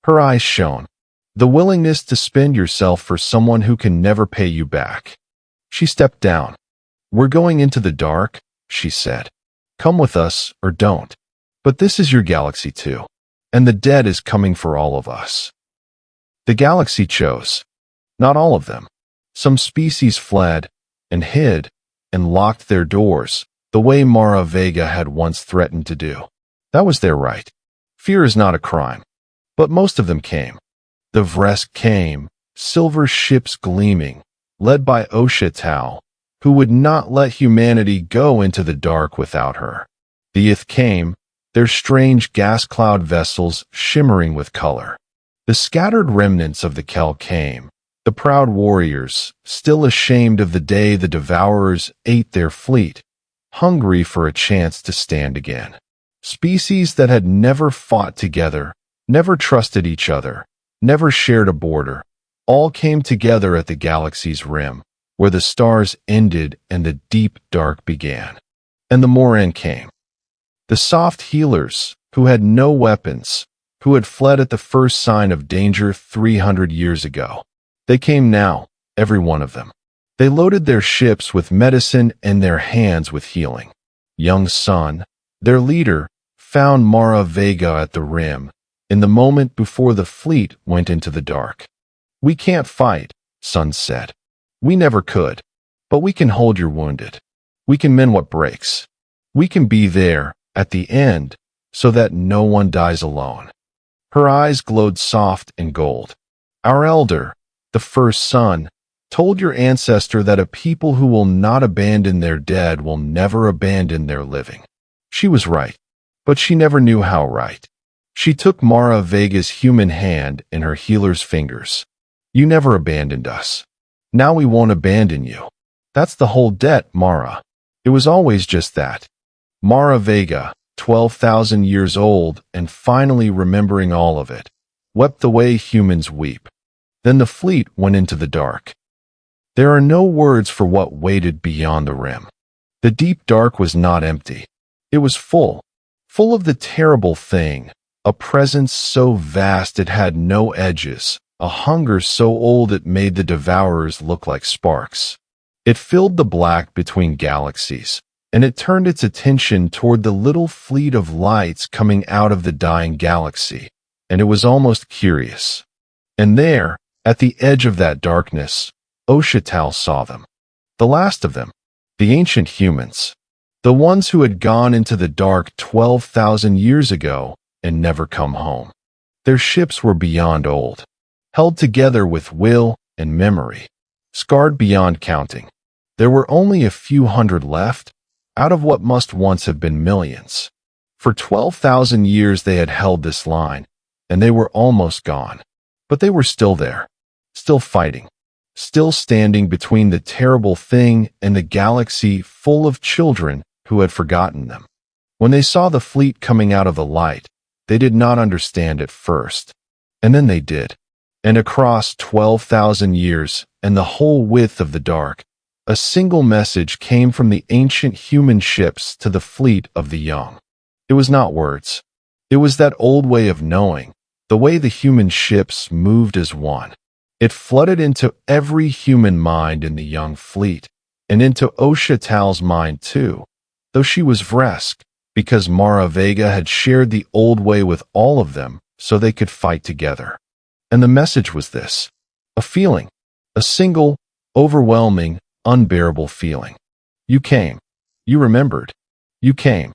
Speaker 1: Her eyes shone. The willingness to spend yourself for someone who can never pay you back. She stepped down. We're going into the dark, she said. Come with us or don't. But this is your galaxy too. And the dead is coming for all of us. The galaxy chose. Not all of them. Some species fled and hid and locked their doors, the way Mara Vega had once threatened to do. That was their right. Fear is not a crime. But most of them came. The Vresk came, silver ships gleaming, led by Oshatal, who would not let humanity go into the dark without her. The Ith came, their strange gas cloud vessels shimmering with color. The scattered remnants of the Kel came, the proud warriors, still ashamed of the day the devourers ate their fleet, hungry for a chance to stand again. Species that had never fought together, never trusted each other, never shared a border, all came together at the galaxy's rim, where the stars ended and the deep dark began. And the Moran came. The soft healers, who had no weapons, who had fled at the first sign of danger 300 years ago. They came now, every one of them. They loaded their ships with medicine and their hands with healing. Young Sun, their leader, found Mara Vega at the rim, in the moment before the fleet went into the dark. We can't fight, Sun said. We never could. But we can hold your wounded. We can mend what breaks. We can be there, at the end, so that no one dies alone. Her eyes glowed soft and gold. Our elder, the first son, told your ancestor that a people who will not abandon their dead will never abandon their living. She was right, but she never knew how right. She took Mara Vega's human hand in her healer's fingers. You never abandoned us. Now we won't abandon you. That's the whole debt, Mara. It was always just that. Mara Vega, 12,000 years old and finally remembering all of it, wept the way humans weep. Then the fleet went into the dark. There are no words for what waited beyond the rim. The deep dark was not empty. It was full of the terrible thing, a presence so vast it had no edges, a hunger so old it made the devourers look like sparks. It filled the black between galaxies, and it turned its attention toward the little fleet of lights coming out of the dying galaxy, and it was almost curious. And there, at the edge of that darkness, Oshatal saw them. The last of them, the ancient humans, the ones who had gone into the dark 12,000 years ago and never come home. Their ships were beyond old, held together with will and memory, scarred beyond counting. There were only a few hundred left, out of what must once have been millions. For 12,000 years they had held this line, and they were almost gone. But they were still there, still fighting, still standing between the terrible thing and the galaxy full of children who had forgotten them. When they saw the fleet coming out of the light, they did not understand at first. And then they did. And across 12,000 years and the whole width of the dark, a single message came from the ancient human ships to the fleet of the young. It was not words. It was that old way of knowing, the way the human ships moved as one. It flooded into every human mind in the young fleet, and into Oshatal's mind too, though she was Vresk, because Mara Vega had shared the old way with all of them so they could fight together. And the message was this: a feeling, a single, overwhelming, unbearable feeling. You came. You remembered. You came.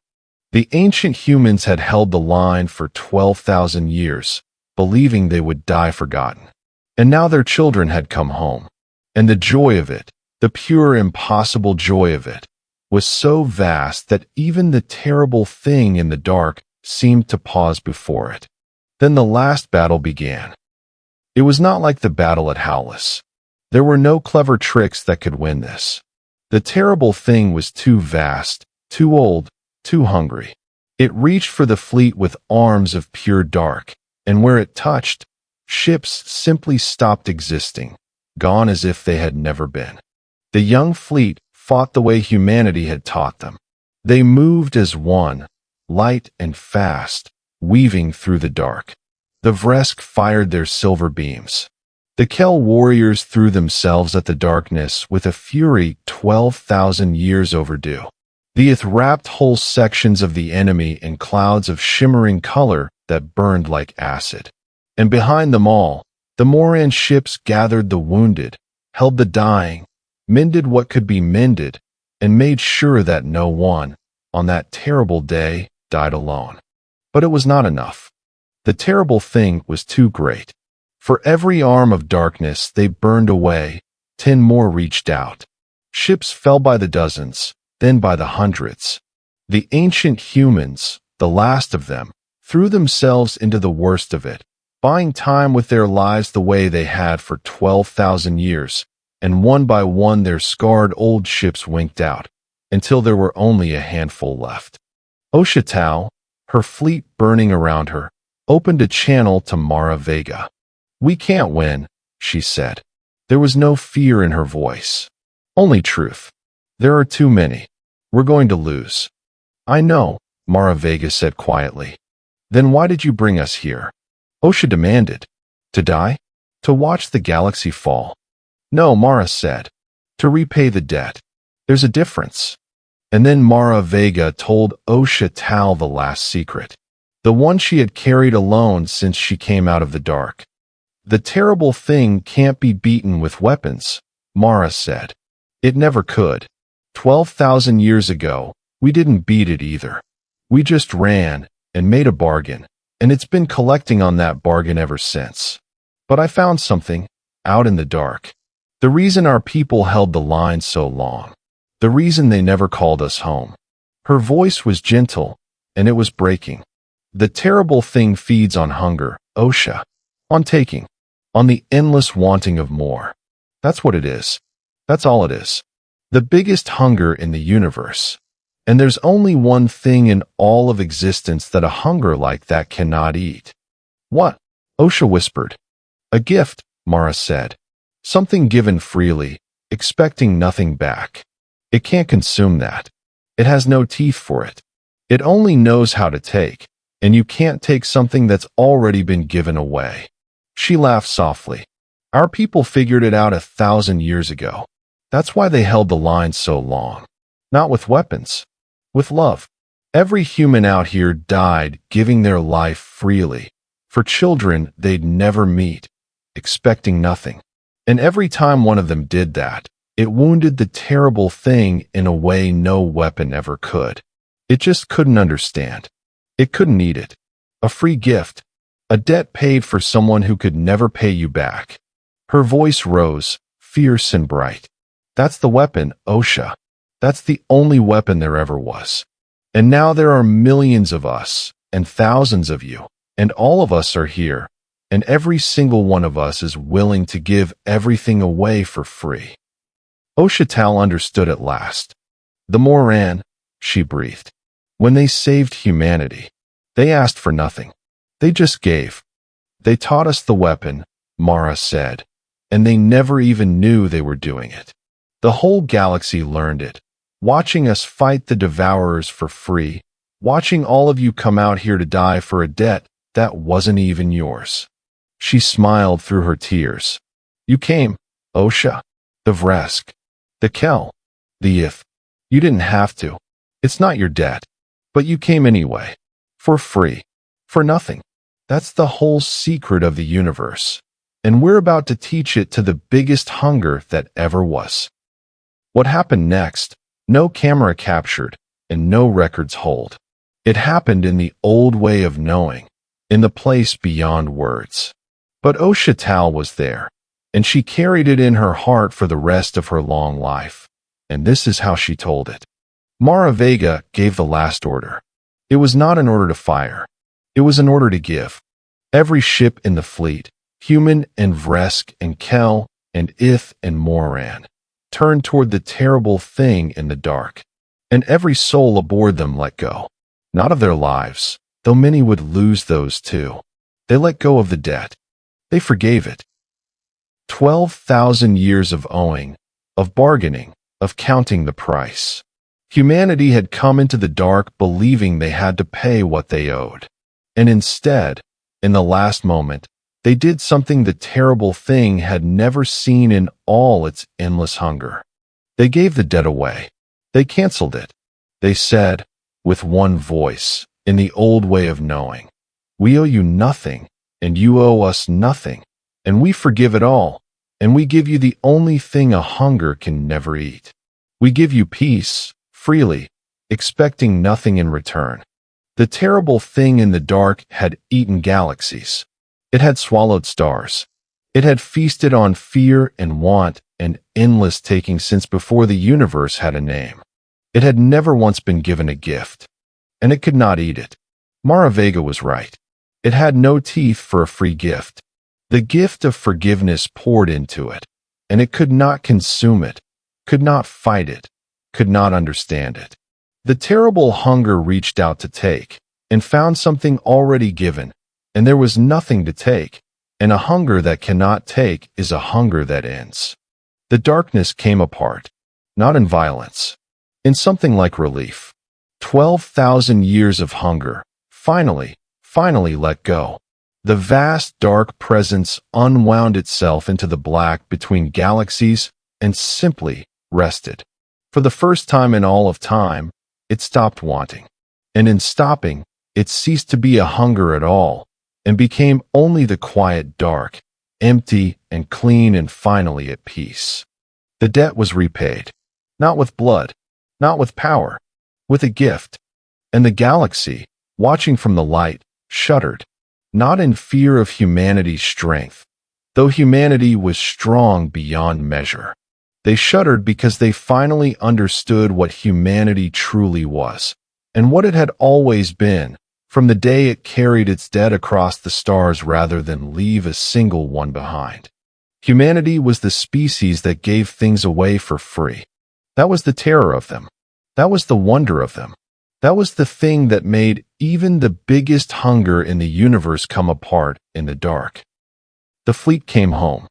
Speaker 1: The ancient humans had held the line for 12,000 years, believing they would die forgotten. And now their children had come home. And the joy of it, the pure, impossible joy of it, was so vast that even the terrible thing in the dark seemed to pause before it. Then the last battle began. It was not like the battle at Howless. There were no clever tricks that could win this. The terrible thing was too vast, too old, too hungry. It reached for the fleet with arms of pure dark, and where it touched, ships simply stopped existing, gone as if they had never been. The young fleet fought the way humanity had taught them. They moved as one, light and fast, weaving through the dark. The Vresk fired their silver beams. The Kel warriors threw themselves at the darkness with a fury 12,000 years overdue. The Ith wrapped whole sections of the enemy in clouds of shimmering color that burned like acid. And behind them all, the Moran ships gathered the wounded, held the dying, mended what could be mended, and made sure that no one, on that terrible day, died alone. But it was not enough. The terrible thing was too great. For every arm of darkness they burned away, 10 more reached out. Ships fell by the dozens, then by the hundreds. The ancient humans, the last of them, threw themselves into the worst of it, buying time with their lives the way they had for 12,000 years, and one by one their scarred old ships winked out, until there were only a handful left. Oshatal, her fleet burning around her, opened a channel to Mara Vega. "We can't win," she said. There was no fear in her voice. Only truth. "There are too many. We're going to lose." "I know," Mara Vega said quietly. "Then why did you bring us here?" Osha demanded. "To die? To watch the galaxy fall?" "No," Mara said. "To repay the debt. There's a difference." And then Mara Vega told Oshatal the last secret, the one she had carried alone since she came out of the dark. "The terrible thing can't be beaten with weapons," Mara said. "It never could. 12,000 years ago, we didn't beat it either. We just ran and made a bargain, and it's been collecting on that bargain ever since. But I found something, out in the dark. The reason our people held the line so long. The reason they never called us home." Her voice was gentle, and it was breaking. "The terrible thing feeds on hunger, Osha. On taking. On the endless wanting of more. That's what it is. That's all it is. The biggest hunger in the universe. And there's only one thing in all of existence that a hunger like that cannot eat." "What?" Osha whispered. "A gift," Mara said. "Something given freely, expecting nothing back. It can't consume that. It has no teeth for it. It only knows how to take, and you can't take something that's already been given away." She laughed softly. "Our people figured it out 1,000 years ago. That's why they held the line so long. Not with weapons. With love. Every human out here died giving their life freely, for children they'd never meet, expecting nothing. And every time one of them did that, it wounded the terrible thing in a way no weapon ever could. It just couldn't understand. It couldn't eat it. A free gift. A debt paid for someone who could never pay you back." Her voice rose, fierce and bright. "That's the weapon, Osha. That's the only weapon there ever was. And now there are millions of us, and thousands of you, and all of us are here, and every single one of us is willing to give everything away for free. Oshital understood at last. The Moran, she breathed. When they saved humanity, they asked for nothing. They just gave. They taught us the weapon, Mara said, and they never even knew they were doing it. The whole galaxy learned it, watching us fight the Devourers for free, watching all of you come out here to die for a debt that wasn't even yours. She smiled through her tears. You came, Osha, the Vresk, the Kel, the If. You didn't have to. It's not your debt. But you came anyway. For free. For nothing. That's the whole secret of the universe. And we're about to teach it to the biggest hunger that ever was. What happened next, no camera captured, and no records hold. It happened in the old way of knowing, in the place beyond words. But Oshital was there, and she carried it in her heart for the rest of her long life. And this is how she told it. Mara Vega gave the last order. It was not an order to fire. It was an order to give. Every ship in the fleet, human and Vresk and Kel and Ith and Moran, turned toward the terrible thing in the dark. And every soul aboard them let go. Not of their lives, though many would lose those too. They let go of the debt. They forgave it. 12,000 years of owing, of bargaining, of counting the price. Humanity had come into the dark believing they had to pay what they owed. And instead, in the last moment, they did something the terrible thing had never seen in all its endless hunger. They gave the debt away. They canceled it. They said, with one voice, in the old way of knowing, we owe you nothing, and you owe us nothing, and we forgive it all, and we give you the only thing a hunger can never eat. We give you peace, freely, expecting nothing in return. The terrible thing in the dark had eaten galaxies. It had swallowed stars. It had feasted on fear and want and endless taking since before the universe had a name. It had never once been given a gift, and it could not eat it. Mara Vega was right. It had no teeth for a free gift. The gift of forgiveness poured into it, and it could not consume it, could not fight it, could not understand it. The terrible hunger reached out to take, and found something already given, and there was nothing to take, and a hunger that cannot take is a hunger that ends. The darkness came apart, not in violence, in something like relief. 12,000 years of hunger, finally let go. The vast dark presence unwound itself into the black between galaxies and simply rested. For the first time in all of time, it stopped wanting. And in stopping, it ceased to be a hunger at all, and became only the quiet dark, empty and clean and finally at peace. The debt was repaid, not with blood, not with power, with a gift. And the galaxy, watching from the light, shuddered, not in fear of humanity's strength, though humanity was strong beyond measure. They shuddered because they finally understood what humanity truly was, and what it had always been, from the day it carried its debt across the stars rather than leave a single one behind. Humanity was the species that gave things away for free. That was the terror of them. That was the wonder of them. That was the thing that made even the biggest hunger in the universe come apart in the dark. The fleet came home.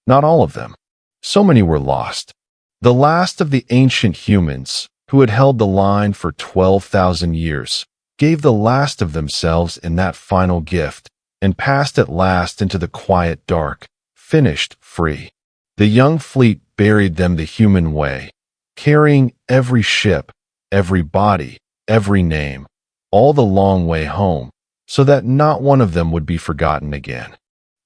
Speaker 1: Not all of them. So many were lost. The last of the ancient humans, who had held the line for 12,000 years, gave the last of themselves in that final gift, and passed at last into the quiet dark, finished free. The young fleet buried them the human way, carrying every ship, every body, every name, all the long way home, so that not one of them would be forgotten again.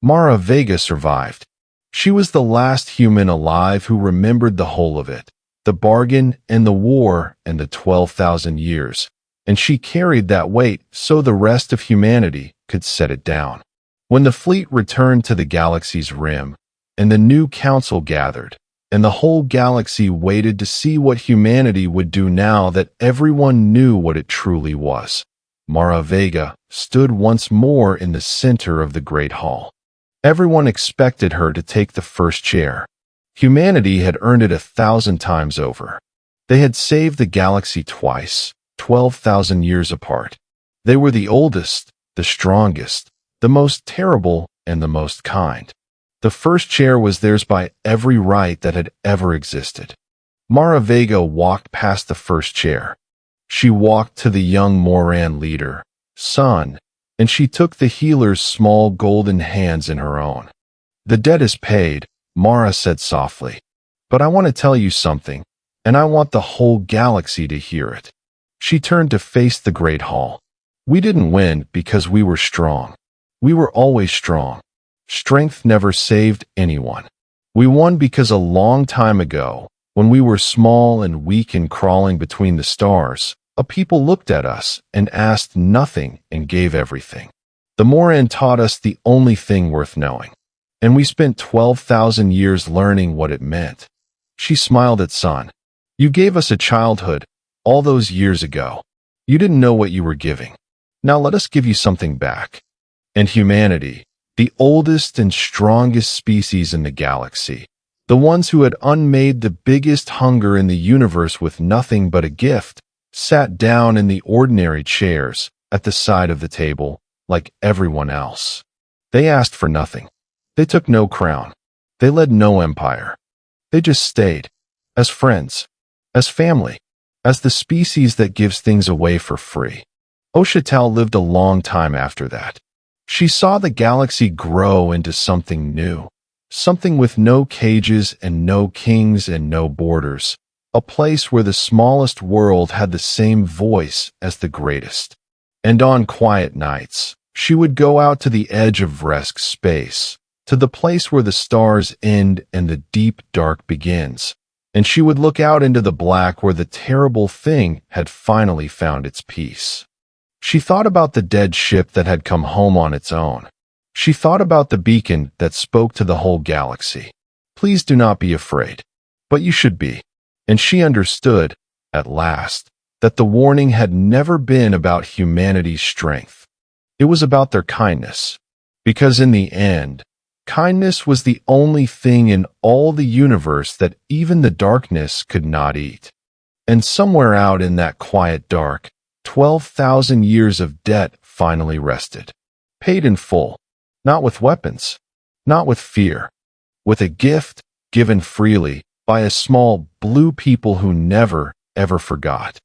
Speaker 1: Mara Vega survived. She was the last human alive who remembered the whole of it, the bargain and the war and the 12,000 years, and she carried that weight so the rest of humanity could set it down. When the fleet returned to the galaxy's rim, and the new council gathered, and the whole galaxy waited to see what humanity would do now that everyone knew what it truly was, Mara Vega stood once more in the center of the Great Hall. Everyone expected her to take the first chair. Humanity had earned it 1,000 times over. They had saved the galaxy twice, 12,000 years apart. They were the oldest, the strongest, the most terrible, and the most kind. The first chair was theirs by every right that had ever existed. Mara Vega walked past the first chair. She walked to the young Moran leader, Sun, and she took the healer's small golden hands in her own. "The debt is paid," Mara said softly. "But I want to tell you something, and I want the whole galaxy to hear it." She turned to face the Great Hall. "We didn't win because we were strong. We were always strong. Strength never saved anyone. We won because a long time ago, when we were small and weak and crawling between the stars, a people looked at us and asked nothing and gave everything. The Moran taught us the only thing worth knowing. And we spent 12,000 years learning what it meant." She smiled at Sun. "You gave us a childhood, all those years ago. You didn't know what you were giving. Now let us give you something back." And humanity, the oldest and strongest species in the galaxy, the ones who had unmade the biggest hunger in the universe with nothing but a gift, sat down in the ordinary chairs at the side of the table like everyone else. They asked for nothing. They took no crown. They led no empire. They just stayed, as friends, as family, as the species that gives things away for free. Oshital lived a long time after that. She saw the galaxy grow into something new, something with no cages and no kings and no borders, a place where the smallest world had the same voice as the greatest. And on quiet nights, she would go out to the edge of Vresk's space, to the place where the stars end and the deep dark begins, and she would look out into the black where the terrible thing had finally found its peace. She thought about the dead ship that had come home on its own. She thought about the beacon that spoke to the whole galaxy. "Please do not be afraid." But you should be. And she understood, at last, that the warning had never been about humanity's strength. It was about their kindness. Because in the end, kindness was the only thing in all the universe that even the darkness could not eat. And somewhere out in that quiet dark, 12,000 years of debt finally rested. Paid in full, not with weapons, not with fear, with a gift given freely by a small blue people who never, ever forgot.